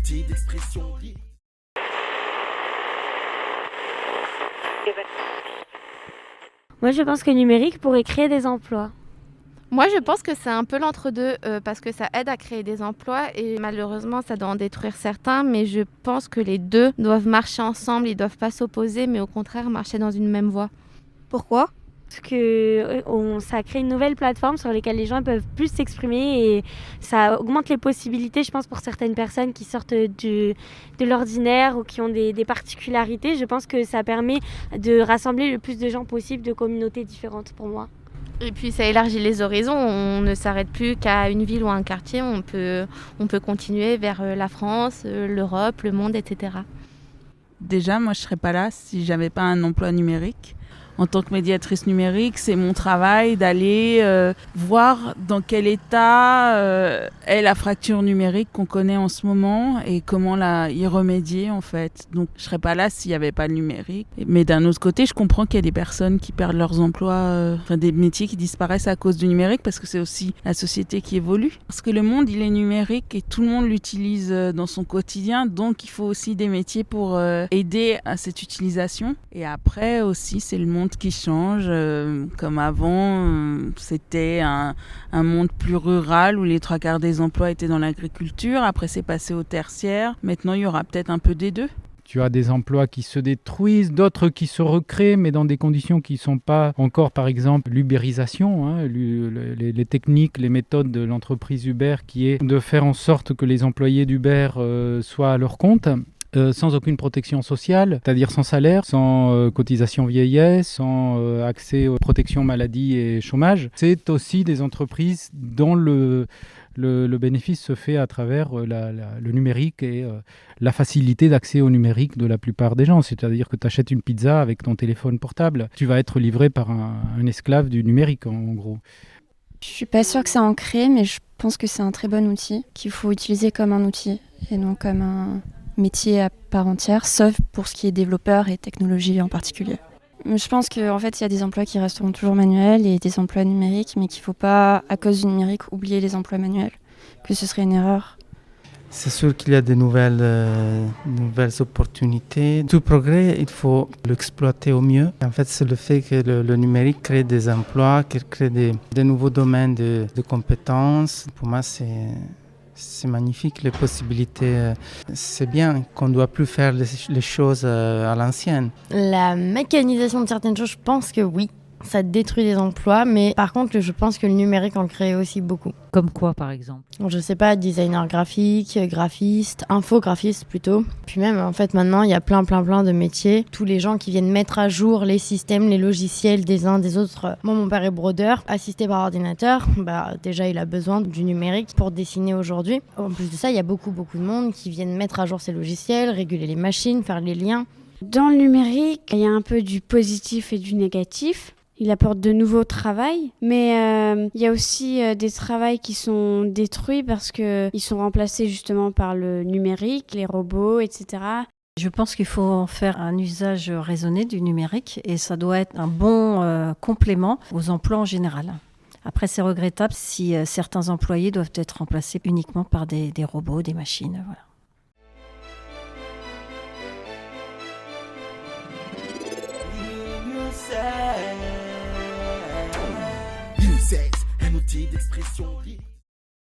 outil d'expression libre. Moi, je pense que le numérique pourrait créer des emplois. Moi, je pense que c'est un peu l'entre-deux parce que ça aide à créer des emplois et malheureusement, ça doit en détruire certains. Mais je pense que les deux doivent marcher ensemble, ils ne doivent pas s'opposer, mais au contraire marcher dans une même voie. Pourquoi ? Parce que ça crée une nouvelle plateforme sur laquelle les gens peuvent plus s'exprimer et ça augmente les possibilités, je pense, pour certaines personnes qui sortent de l'ordinaire ou qui ont des particularités. Je pense que ça permet de rassembler le plus de gens possible de communautés différentes pour moi. Et puis ça élargit les horizons, on ne s'arrête plus qu'à une ville ou un quartier, on peut continuer vers la France, l'Europe, le monde, etc. Déjà, moi je serais pas là si j'avais pas un emploi numérique. En tant que médiatrice numérique, c'est mon travail d'aller voir dans quel état est la fracture numérique qu'on connaît en ce moment et comment y remédier en fait. Donc je serais pas là s'il n'y avait pas le numérique. Mais d'un autre côté, je comprends qu'il y a des personnes qui perdent leurs emplois, des métiers qui disparaissent à cause du numérique parce que c'est aussi la société qui évolue. Parce que le monde, il est numérique et tout le monde l'utilise dans son quotidien. Donc il faut aussi des métiers pour aider à cette utilisation. Et après aussi, c'est le monde qui change. Comme avant, c'était un monde plus rural où les 3/4 des emplois étaient dans l'agriculture. Après, c'est passé au tertiaire. Maintenant, il y aura peut-être un peu des deux. Tu as des emplois qui se détruisent, d'autres qui se recréent, mais dans des conditions qui ne sont pas encore, par exemple, l'ubérisation, les techniques, les méthodes de l'entreprise Uber, qui est de faire en sorte que les employés d'Uber soient à leur compte. Sans aucune protection sociale, c'est-à-dire sans salaire, sans cotisation vieillesse, sans accès aux protections maladie et chômage. C'est aussi des entreprises dont le bénéfice se fait à travers le numérique et la facilité d'accès au numérique de la plupart des gens. C'est-à-dire que tu achètes une pizza avec ton téléphone portable, tu vas être livré par un esclave du numérique en gros. Je suis pas sûre que ça en crée, mais je pense que c'est un très bon outil qu'il faut utiliser comme un outil et non comme un métier à part entière, sauf pour ce qui est développeur et technologie en particulier. Je pense qu'en fait, il y a des emplois qui resteront toujours manuels et des emplois numériques, mais qu'il ne faut pas, à cause du numérique, oublier les emplois manuels, que ce serait une erreur. C'est sûr qu'il y a de nouvelles opportunités. Tout progrès, il faut l'exploiter au mieux. En fait, c'est le fait que le numérique crée des emplois, qu'il crée des nouveaux domaines de compétences. Pour moi, c'est magnifique, les possibilités. C'est bien qu'on ne doit plus faire les choses à l'ancienne. La mécanisation de certaines choses, je pense que oui, ça détruit des emplois, mais par contre, je pense que le numérique en crée aussi beaucoup. Comme quoi, par exemple ? Je sais pas, designer graphique, graphiste, infographiste plutôt. Puis même, en fait, maintenant, il y a plein de métiers. Tous les gens qui viennent mettre à jour les systèmes, les logiciels des uns des autres. Moi, mon père est brodeur, assisté par ordinateur. Déjà, il a besoin du numérique pour dessiner aujourd'hui. En plus de ça, il y a beaucoup de monde qui viennent mettre à jour ces logiciels, réguler les machines, faire les liens. Dans le numérique, il y a un peu du positif et du négatif. Il apporte de nouveaux travails, mais il y a aussi des travails qui sont détruits parce qu'ils sont remplacés justement par le numérique, les robots, etc. Je pense qu'il faut en faire un usage raisonné du numérique et ça doit être un bon complément aux emplois en général. Après, c'est regrettable si certains employés doivent être remplacés uniquement par des robots, des machines, voilà. Unisex, un outil d'expression libre.